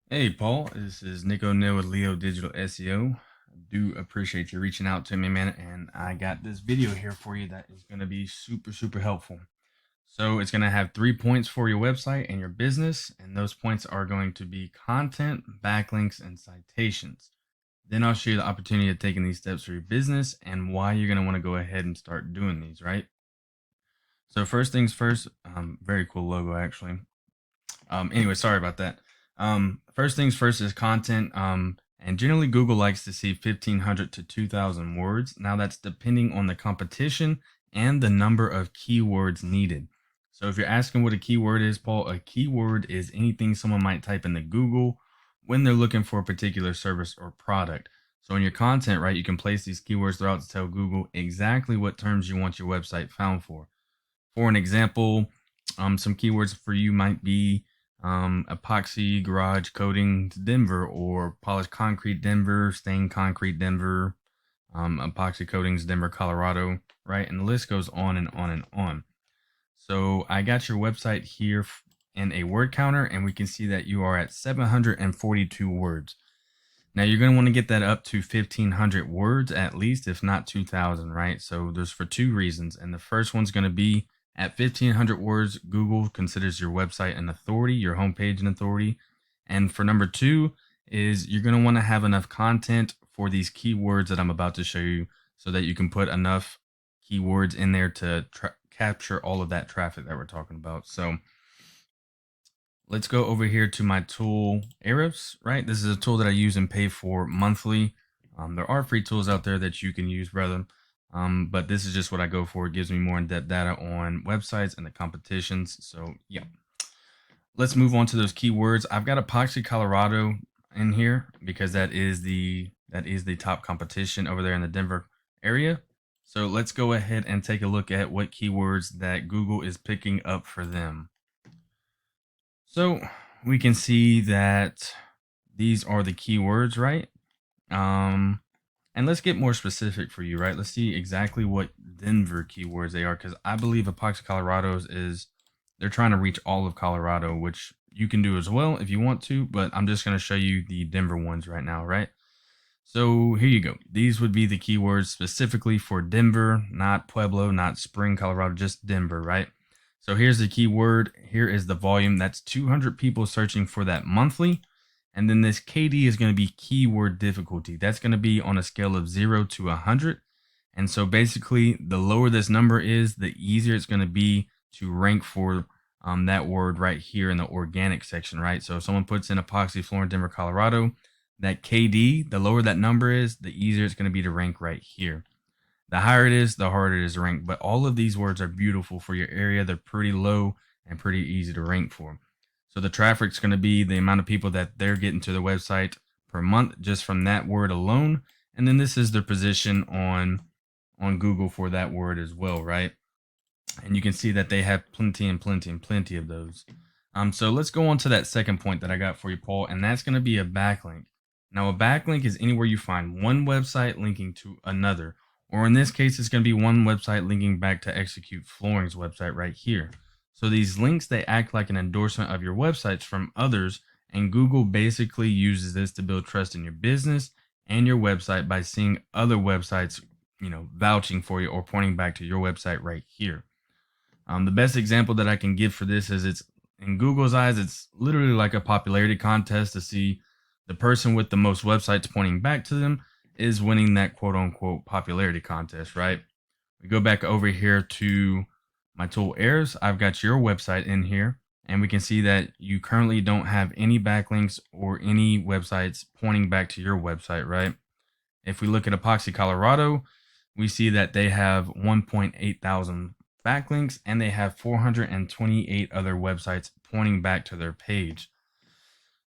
Hey Paul, this is Nick O'Neill with Leo Digital SEO. I do appreciate you reaching out to me, man, and I got this video here for you that is going to be super helpful. So it's going to have 3 points for your website and your business, and those points are going to be content, backlinks, and citations. Then I'll show you the opportunity of taking these steps for your business and why you're going to want to go ahead and start doing these, right? So first things first, very cool logo actually. Anyway, sorry about that. First things first is content. And generally Google likes to see 1,500 to 2,000 words. Now that's depending on the competition and the number of keywords needed. So if you're asking what a keyword is, Paul, a keyword is anything someone might type into Google when they're looking for a particular service or product. So in your content, right, you can place these keywords throughout to tell Google exactly what terms you want your website found for. For an example, some keywords for you might be epoxy garage coating Denver, or polished concrete Denver, stained concrete Denver, epoxy coatings Denver, Colorado, right? And the list goes on and on and on. So I got your website here in a word counter, and we can see that you are at 742 words. Now you're going to want to get that up to 1,500 words at least, if not 2,000, right? So there's for two reasons. And the first one's going to be at 1,500 words, Google considers your website an authority, your homepage an authority. And for number two is you're going to want to have enough content for these keywords that I'm about to show you so that you can put enough keywords in there to capture all of that traffic that we're talking about. So let's go over here to my tool Ahrefs, right? This is a tool that I use and pay for monthly. There are free tools out there that you can use, brother. But this is just what I go for. It gives me more in-depth data on websites and the competitions. So yeah, let's move on to those keywords. I've got Epoxy Colorado in here because that is the top competition over there in the Denver area. So let's go ahead and take a look at what keywords that Google is picking up for them. So we can see that these are the keywords, right? And let's get more specific for you, right? Let's see exactly what Denver keywords they are, because I believe Epoxy Colorado's is they're trying to reach all of Colorado, which you can do as well if you want to, but I'm just going to show you the Denver ones right now, right? So here you go. These would be the keywords specifically for Denver, not Pueblo, not Spring, Colorado, just Denver, right? So here's the keyword. Here is the volume. That's 200 people searching for that monthly. And then this KD is going to be keyword difficulty. That's going to be on a scale of 0 to 100. And so basically, the lower this number is, the easier it's going to be to rank for that word right here in the organic section, right? So if someone puts in epoxy floor in Denver, Colorado, that KD, the lower that number is, the easier it's going to be to rank right here. The higher it is, the harder it is to rank. But all of these words are beautiful for your area. They're pretty low and pretty easy to rank for. So the traffic's going to be the amount of people that they're getting to the website per month just from that word alone. And then this is their position on Google for that word as well, right? And you can see that they have plenty of those. So let's go on to that second point that I got for you, Paul, and that's going to be a backlink. Now, a backlink is anywhere you find one website linking to another, or in this case, it's going to be one website linking back to Xecute Flooring's website right here. So these links, they act like an endorsement of your websites from others, and Google basically uses this to build trust in your business and your website by seeing other websites, vouching for you or pointing back to your website right here. The best example that I can give for this is, it's in Google's eyes, it's literally like a popularity contest to see the person with the most websites pointing back to them is winning that quote unquote popularity contest, right? We go back over here to my tool Ahrefs. I've got your website in here, and we can see that you currently don't have any backlinks or any websites pointing back to your website, right? If we look at Epoxy Colorado, we see that they have 1.8 thousand backlinks and they have 428 other websites pointing back to their page.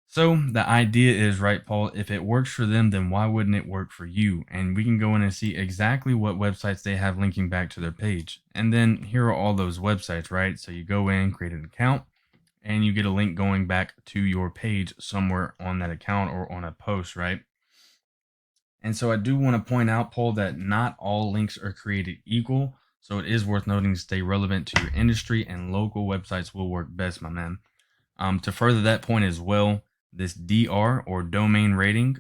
So the idea is, right, Paul, if it works for them, then why wouldn't it work for you? And we can go in and see exactly what websites they have linking back to their page. And then here are all those websites, right? So you go in, create an account, and you get a link going back to your page somewhere on that account or on a post, right? And so I do want to point out, Paul, that not all links are created equal. So it is worth noting to stay relevant to your industry, and local websites will work best, my man. To further that point as well, this DR or domain rating,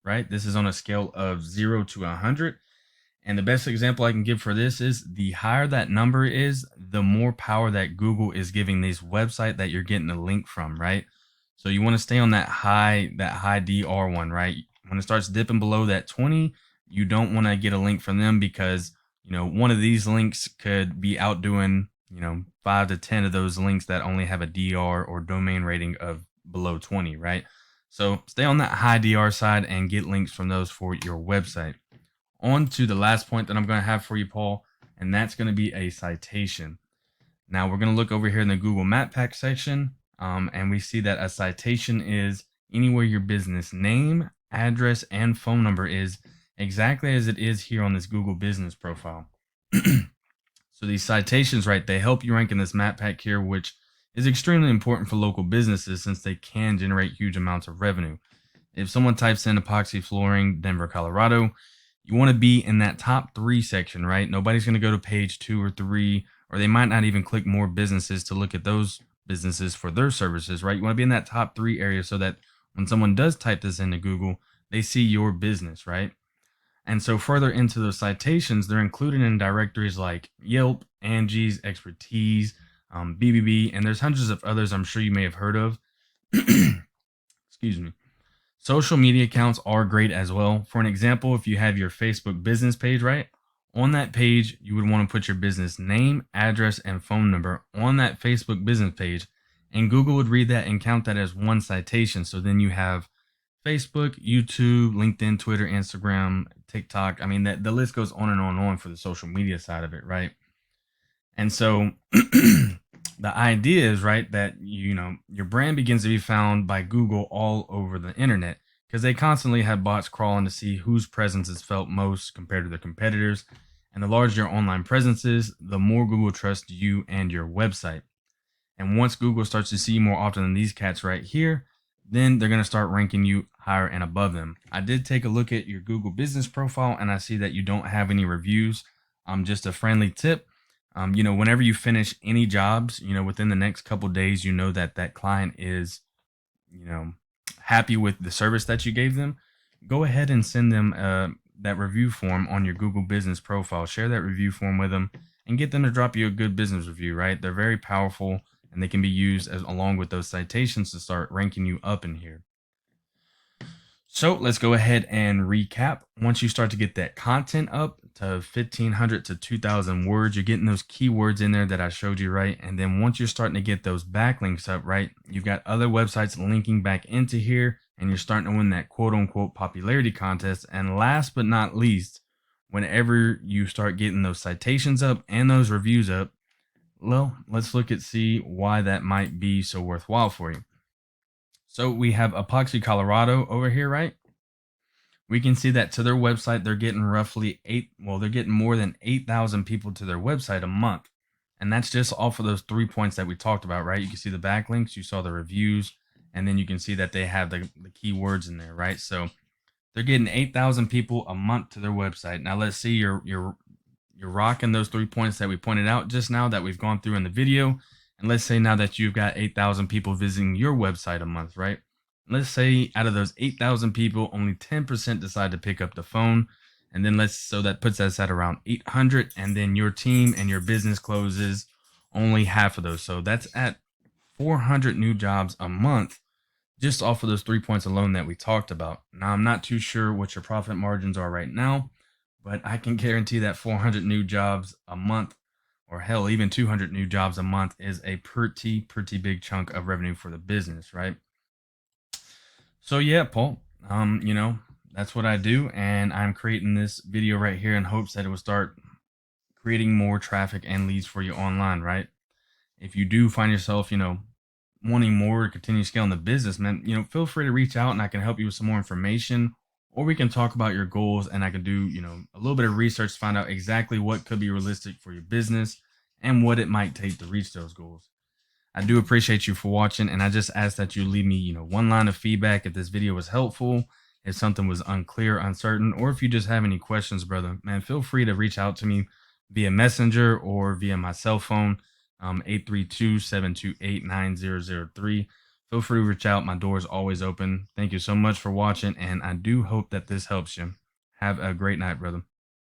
right? This is on a scale of 0 to 100. And the best example I can give for this is the higher that number is, the more power that Google is giving this website that you're getting a link from, right? So you want to stay on that high DR one, right? When it starts dipping below that 20, you don't want to get a link from them because, one of these links could be outdoing, 5 to 10 of those links that only have a DR or domain rating of below 20, right? So stay on that high DR side and get links from those for your website. On to the last point that I'm going to have for you, Paul, and that's going to be a citation. Now we're going to look over here in the Google Map Pack section, and we see that a citation is anywhere your business name, address, and phone number is, exactly as it is here on this Google business profile. So these citations, right, they help you rank in this map pack here, which is extremely important for local businesses since they can generate huge amounts of revenue. If someone types in epoxy flooring, Denver, Colorado, you want to be in that top 3 section, right? Nobody's going to go to page 2 or 3, or they might not even click more businesses to look at those businesses for their services, right? You want to be in that top 3 area so that when someone does type this into Google, they see your business, right? And so further into those citations, they're included in directories like Yelp, Angie's, Expertise, BBB, and there's hundreds of others I'm sure you may have heard of. Excuse me. Social media accounts are great as well. For an example, if you have your Facebook business page, right? On that page, you would want to put your business name, address, and phone number on that Facebook business page. And Google would read that and count that as one citation. So then you have Facebook, YouTube, LinkedIn, Twitter, Instagram, TikTok. I mean, that the list goes on and on and on for the social media side of it, right? And so the idea is, right, that your brand begins to be found by Google all over the internet because they constantly have bots crawling to see whose presence is felt most compared to their competitors. And the larger your online presence is, the more Google trusts you and your website. And once Google starts to see more often than these cats right here, then they're going to start ranking you higher and above them. I did take a look at your Google business profile and I see that you don't have any reviews. Just a friendly tip. Whenever you finish any jobs, within the next couple days, that client is, happy with the service that you gave them. Go ahead and send them that review form on your Google business profile. Share that review form with them and get them to drop you a good business review, right? They're very powerful and they can be used along with those citations to start ranking you up in here. So let's go ahead and recap. Once you start to get that content up to 1,500 to 2,000 words, you're getting those keywords in there that I showed you, right? And then once you're starting to get those backlinks up, right, you've got other websites linking back into here and you're starting to win that quote unquote popularity contest. And last but not least, whenever you start getting those citations up and those reviews up, well, let's see why that might be so worthwhile for you. So we have Epoxy Colorado over here, right? We can see that to their website, they're getting they're getting more than 8,000 people to their website a month. And that's just off of those 3 points that we talked about, right? You can see the backlinks, you saw the reviews, and then you can see that they have the keywords in there, right? So they're getting 8,000 people a month to their website. Now let's see you're rocking those 3 points that we pointed out just now that we've gone through in the video. And let's say now that you've got 8,000 people visiting your website a month, right? Let's say out of those 8,000 people, only 10% decide to pick up the phone. And then so that puts us at around 800. And then your team and your business closes only half of those. So that's at 400 new jobs a month just off of those 3 points alone that we talked about. Now, I'm not too sure what your profit margins are right now, but I can guarantee that 400 new jobs a month, or hell, even 200 new jobs a month is a pretty big chunk of revenue for the business, right? So yeah, Paul, that's what I do. And I'm creating this video right here in hopes that it will start creating more traffic and leads for you online, right? If you do find yourself, wanting more to continue scaling the business, man, feel free to reach out and I can help you with some more information, or we can talk about your goals and I can do, a little bit of research to find out exactly what could be realistic for your business and what it might take to reach those goals. I do appreciate you for watching, and I just ask that you leave me, one line of feedback if this video was helpful, if something was unclear, uncertain, or if you just have any questions, brother, man, feel free to reach out to me via Messenger or via my cell phone, 832-728-9003. feel free to reach out. My door is always open. Thank you so much for watching, and I do hope that this helps you. Have a great night, brother.